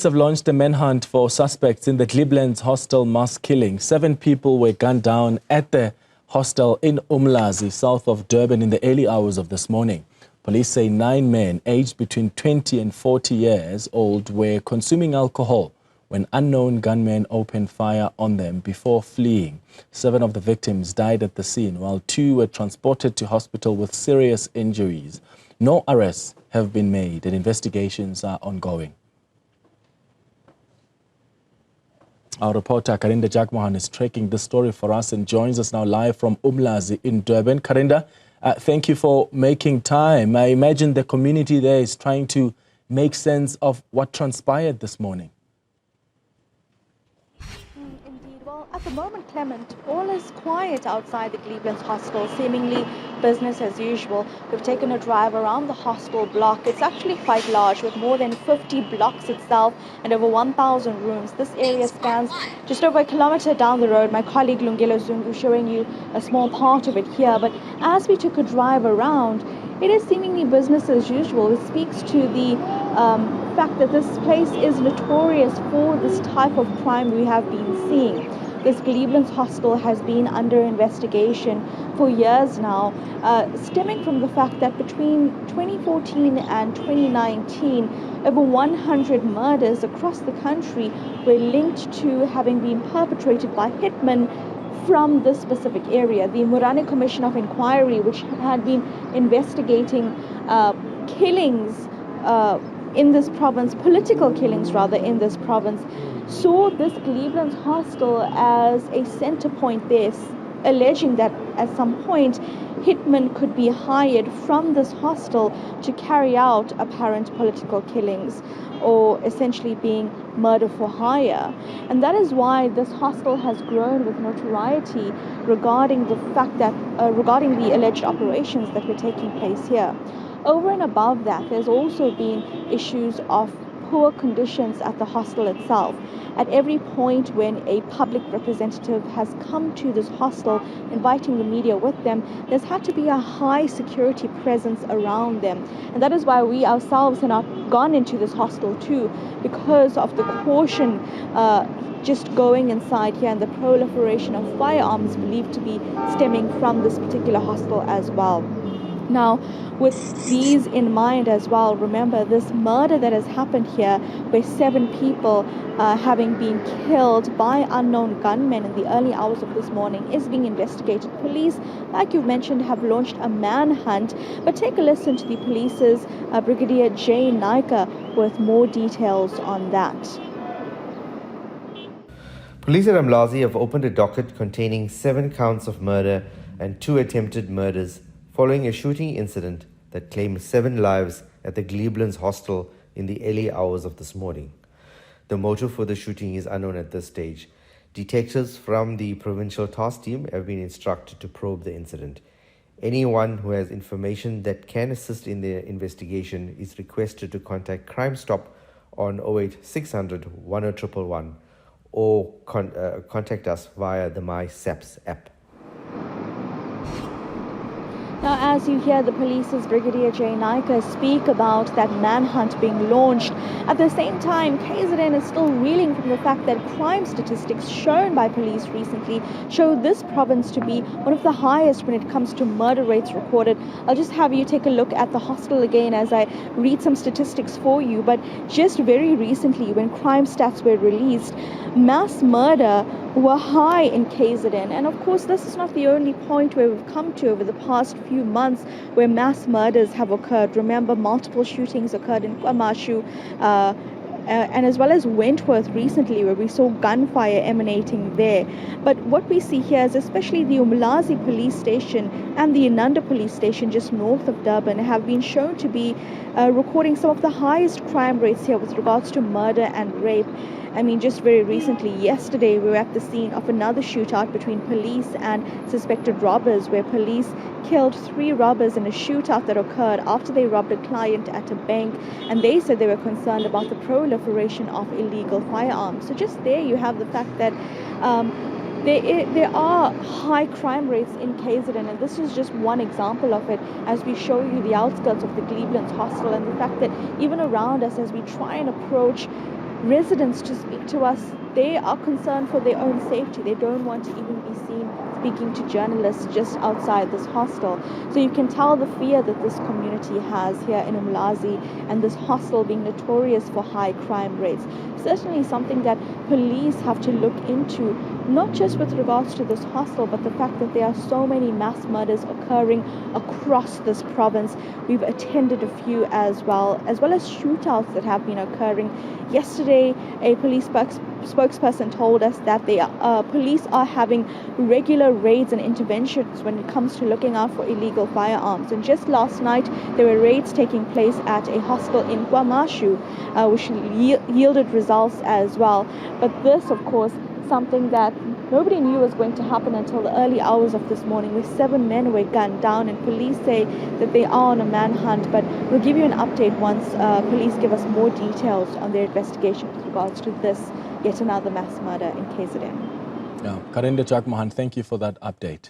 Have launched a manhunt for suspects in the Glebelands hostel mass killing. 7 people were gunned down at the hostel in uMlazi, south of Durban, in the early hours of this morning. Police say 9 men aged between 20 and 40 years old were consuming alcohol when unknown gunmen opened fire on them before fleeing. 7 of the victims died at the scene, while 2 were transported to hospital with serious injuries. No arrests have been made and investigations are ongoing. Our reporter Karinda Jagmohan is tracking this story for us and joins us now live from uMlazi in Durban. Karinda, thank you for making time. I imagine the community there is trying to make sense of what transpired this morning. Indeed. Well, at the moment, Clement, all is quiet outside the Glebelands hostel, seemingly business as usual. We've taken a drive around the hostel block. It's actually quite large, with more than 50 blocks itself and over 1,000 rooms. This area spans just over a kilometer down the road. My colleague Lungelo Zungu showing you a small part of it here. But as we took a drive around, it is seemingly business as usual. It speaks to the fact that this place is notorious for this type of crime we have been seeing. This Glebelands hostel has been under investigation for years now, stemming from the fact that between 2014 and 2019, over 100 murders across the country were linked to having been perpetrated by hitmen from this specific area. The Murane Commission of Inquiry, which had been investigating killings in this province, political killings rather, in this province, saw this Glebelands hostel as a center point there, alleging that at some point hitmen could be hired from this hostel to carry out apparent political killings, or essentially being murder for hire. And that is why this hostel has grown with notoriety regarding the fact that regarding the alleged operations that were taking place here. Over and above that, there's also been issues of poor conditions at the hostel itself. At every point when a public representative has come to this hostel, inviting the media with them, there's had to be a high security presence around them. And that is why we ourselves have not gone into this hostel too, because of the caution just going inside here and the proliferation of firearms believed to be stemming from this particular hostel as well. Now, with these in mind as well, remember this murder that has happened here, where 7 people having been killed by unknown gunmen in the early hours of this morning, is being investigated. Police, like you've mentioned, have launched a manhunt. But take a listen to the police's Brigadier J. Naika with more details on that. Police at uMlazi have opened a docket containing 7 counts of murder and 2 attempted murders following a shooting incident that claimed 7 lives at the Glebelands hostel in the early hours of this morning. The motive for the shooting is unknown at this stage. Detectives from the provincial task team have been instructed to probe the incident. Anyone who has information that can assist in the investigation is requested to contact Crime Stop on 08 600 10111 or contact us via the My SAPS app. Now, as you hear the police's Brigadier J. Naika speak about that manhunt being launched, at the same time, KZN is still reeling from the fact that crime statistics shown by police recently show this province to be one of the highest when it comes to murder rates recorded. I'll just have you take a look at the hostel again as I read some statistics for you. But just very recently, when crime stats were released, mass murder were high in KZN. And of course, this is not the only point where we've come to over the past few months where mass murders have occurred. Remember, multiple shootings occurred in KwaMashu and as well as Wentworth recently, where we saw gunfire emanating there. But what we see here is especially the uMlazi police station and the Inanda police station just north of Durban have been shown to be recording some of the highest crime rates here with regards to murder and rape. I mean, just very recently, yesterday, we were at the scene of another shootout between police and suspected robbers, where police killed 3 robbers in a shootout that occurred after they robbed a client at a bank. And they said they were concerned about the proliferation of illegal firearms. So just there you have the fact that there are high crime rates in KZN, and this is just one example of it as we show you the outskirts of the Glebelands hostel and the fact that even around us as we try and approach residents to speak to us. They are concerned for their own safety. They don't want to even be seen speaking to journalists just outside this hostel. So you can tell the fear that this community has here in uMlazi, and this hostel being notorious for high crime rates. Certainly something that police have to look into, not just with regards to this hostel, but the fact that there are so many mass murders occurring across this province. We've attended a few as well as shootouts that have been occurring. Yesterday, a police spokesperson told us that police are having regular raids and interventions when it comes to looking out for illegal firearms. And just last night, there were raids taking place at a hostel in KwaMashu, which yielded results as well. But this, of course, something that nobody knew was going to happen until the early hours of this morning, where 7 men were gunned down, and police say that they are on a manhunt. But we'll give you an update once police give us more details on their investigation with regards to this, yet another mass murder in KZN. Yeah. Karinda Jagmohan, thank you for that update.